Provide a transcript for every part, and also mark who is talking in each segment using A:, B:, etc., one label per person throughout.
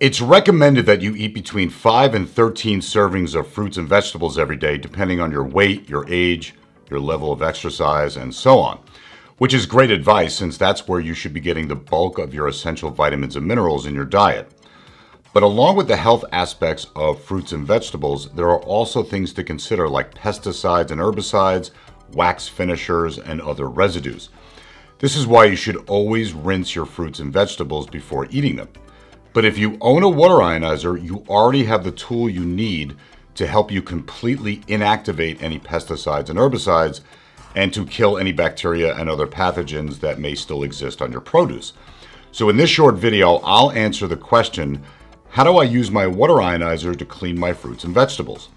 A: It's recommended that you eat between 5 and 13 servings of fruits and vegetables every day, depending on your weight, your age, your level of exercise, and so on. Which is great advice, since that's where you should be getting the bulk of your essential vitamins and minerals in your diet. But along with the health aspects of fruits and vegetables, there are also things to consider like pesticides and herbicides, wax finishers, and other residues. This is why you should always rinse your fruits and vegetables before eating them. But if you own a water ionizer, you already have the tool you need to help you completely inactivate any pesticides and herbicides and to kill any bacteria and other pathogens that may still exist on your produce. So in this short video, I'll answer the question, how do I use my water ionizer to clean my fruits and vegetables?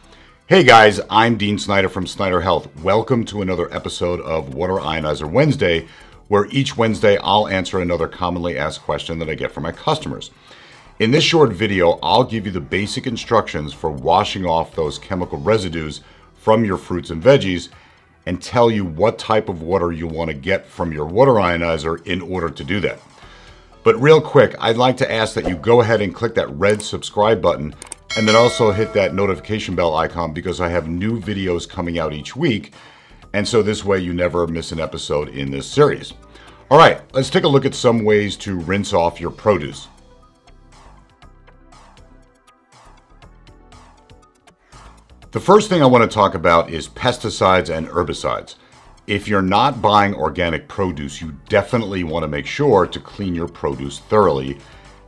A: Hey guys, I'm Dean Snyder from Snyder Health. Welcome to another episode of Water Ionizer Wednesday, where each Wednesday I'll answer another commonly asked question that I get from my customers. In this short video, I'll give you the basic instructions for washing off those chemical residues from your fruits and veggies and tell you what type of water you want to get from your water ionizer in order to do that. But real quick, I'd like to ask that you go ahead and click that red subscribe button and then also hit that notification bell icon, because I have new videos coming out each week, and so this way you never miss an episode in this series. All right, let's take a look at some ways to rinse off your produce. The first thing I want to talk about is pesticides and herbicides. If you're not buying organic produce, you definitely want to make sure to clean your produce thoroughly,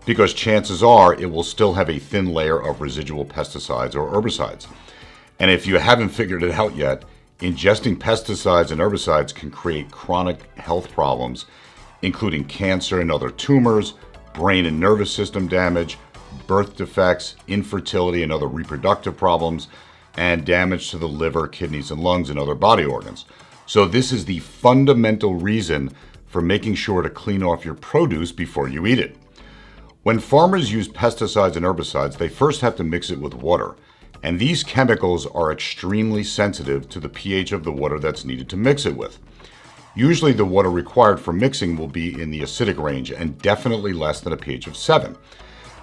A: because chances are it will still have a thin layer of residual pesticides or herbicides. And if you haven't figured it out yet, ingesting pesticides and herbicides can create chronic health problems, including cancer and other tumors, brain and nervous system damage, birth defects, infertility and other reproductive problems, and damage to the liver, kidneys, and lungs and other body organs. So this is the fundamental reason for making sure to clean off your produce before you eat it. When farmers use pesticides and herbicides, they first have to mix it with water. And these chemicals are extremely sensitive to the pH of the water that's needed to mix it with. Usually the water required for mixing will be in the acidic range and definitely less than a pH of 7.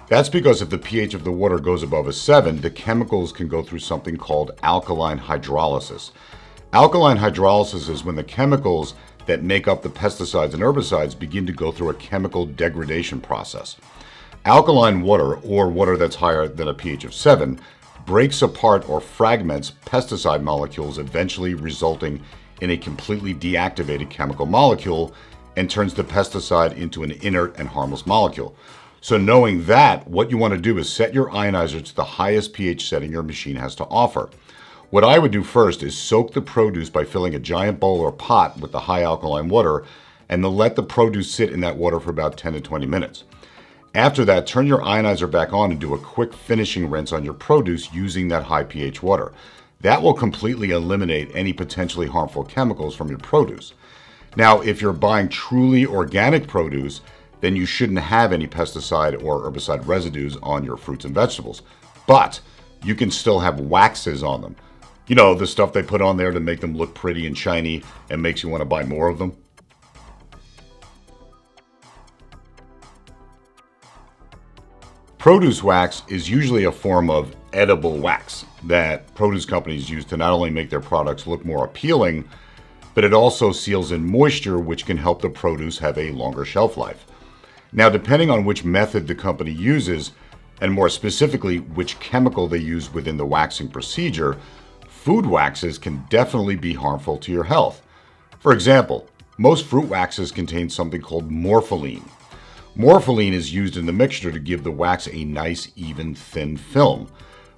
A: That's because if the pH of the water goes above a 7, the chemicals can go through something called alkaline hydrolysis. Alkaline hydrolysis is when the chemicals that make up the pesticides and herbicides begin to go through a chemical degradation process. Alkaline water, or water that's higher than a pH of 7, breaks apart or fragments pesticide molecules, eventually resulting in a completely deactivated chemical molecule, and turns the pesticide into an inert and harmless molecule. So knowing that, what you want to do is set your ionizer to the highest pH setting your machine has to offer. What I would do first is soak the produce by filling a giant bowl or pot with the high alkaline water, and then let the produce sit in that water for about 10 to 20 minutes. After that, turn your ionizer back on and do a quick finishing rinse on your produce using that high pH water. That will completely eliminate any potentially harmful chemicals from your produce. Now, if you're buying truly organic produce, then you shouldn't have any pesticide or herbicide residues on your fruits and vegetables. But you can still have waxes on them. You know, the stuff they put on there to make them look pretty and shiny and makes you want to buy more of them. Produce wax is usually a form of edible wax that produce companies use to not only make their products look more appealing, but it also seals in moisture, which can help the produce have a longer shelf life. Now, depending on which method the company uses, and more specifically, which chemical they use within the waxing procedure, food waxes can definitely be harmful to your health. For example, most fruit waxes contain something called morpholine. Morpholine is used in the mixture to give the wax a nice, even, thin film.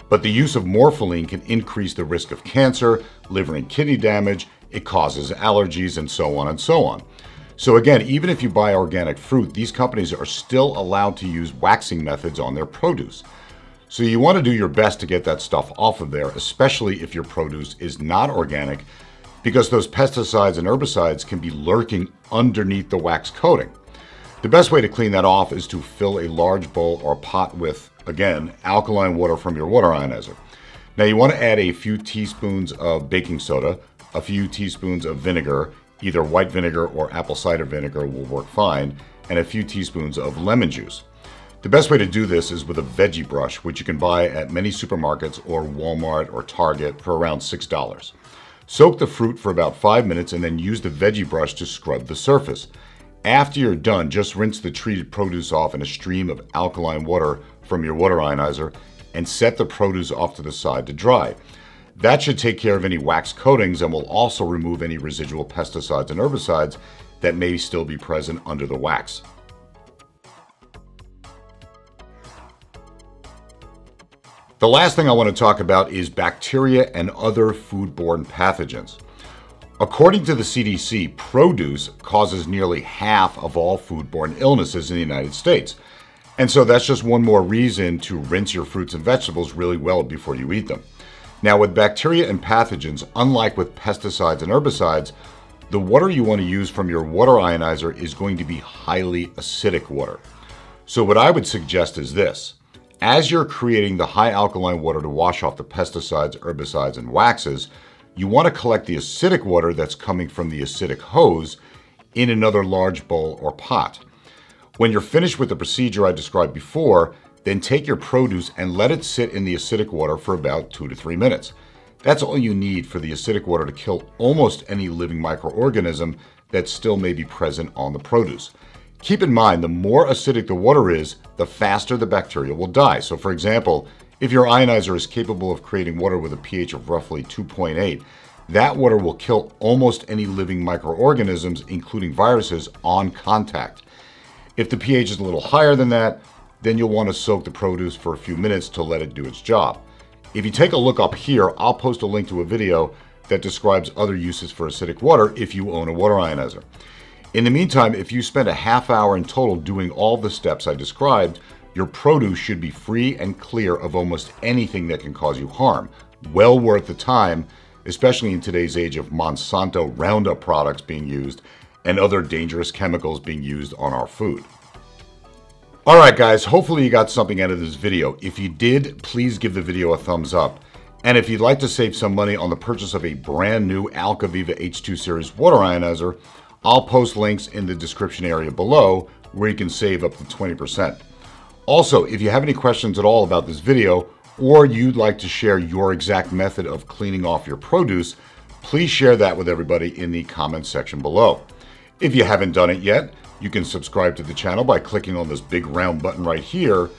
A: But the use of morpholine can increase the risk of cancer, liver and kidney damage, it causes allergies, and so on and so on. So again, even if you buy organic fruit, these companies are still allowed to use waxing methods on their produce. So you want to do your best to get that stuff off of there, especially if your produce is not organic, because those pesticides and herbicides can be lurking underneath the wax coating. The best way to clean that off is to fill a large bowl or pot with, again, alkaline water from your water ionizer. Now you want to add a few teaspoons of baking soda, a few teaspoons of vinegar, either white vinegar or apple cider vinegar will work fine, and a few teaspoons of lemon juice. The best way to do this is with a veggie brush, which you can buy at many supermarkets or Walmart or Target for around $6. Soak the fruit for about 5 minutes and then use the veggie brush to scrub the surface. After you're done, just rinse the treated produce off in a stream of alkaline water from your water ionizer and set the produce off to the side to dry. That should take care of any wax coatings and will also remove any residual pesticides and herbicides that may still be present under the wax. The last thing I want to talk about is bacteria and other foodborne pathogens. According to the CDC, produce causes nearly half of all foodborne illnesses in the United States. And so that's just one more reason to rinse your fruits and vegetables really well before you eat them. Now, with bacteria and pathogens, unlike with pesticides and herbicides, the water you want to use from your water ionizer is going to be highly acidic water. So what I would suggest is this. As you're creating the high alkaline water to wash off the pesticides, herbicides, and waxes, you want to collect the acidic water that's coming from the acidic hose in another large bowl or pot. When you're finished with the procedure I described before, then take your produce and let it sit in the acidic water for about 2 to 3 minutes. That's all you need for the acidic water to kill almost any living microorganism that still may be present on the produce. Keep in mind, the more acidic the water is, the faster the bacteria will die. So for example, if your ionizer is capable of creating water with a pH of roughly 2.8, that water will kill almost any living microorganisms, including viruses, on contact. If the pH is a little higher than that, then you'll want to soak the produce for a few minutes to let it do its job. If you take a look up here, I'll post a link to a video that describes other uses for acidic water if you own a water ionizer. In the meantime, if you spend a half hour in total doing all the steps I described, your produce should be free and clear of almost anything that can cause you harm. Well worth the time, especially in today's age of Monsanto Roundup products being used and other dangerous chemicals being used on our food. Alright guys, hopefully you got something out of this video. If you did, please give the video a thumbs up. And if you'd like to save some money on the purchase of a brand new AlkaViva H2 Series water ionizer, I'll post links in the description area below where you can save up to 20%. Also, if you have any questions at all about this video, or you'd like to share your exact method of cleaning off your produce, please share that with everybody in the comments section below. If you haven't done it yet, you can subscribe to the channel by clicking on this big round button right here,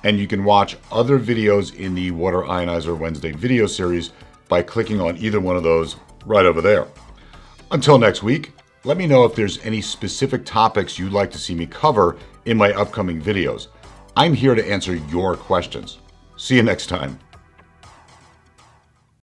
A: and you can watch other videos in the Water Ionizer Wednesday video series by clicking on either one of those right over there. Until next week, let me know if there's any specific topics you'd like to see me cover in my upcoming videos. I'm here to answer your questions. See you next time.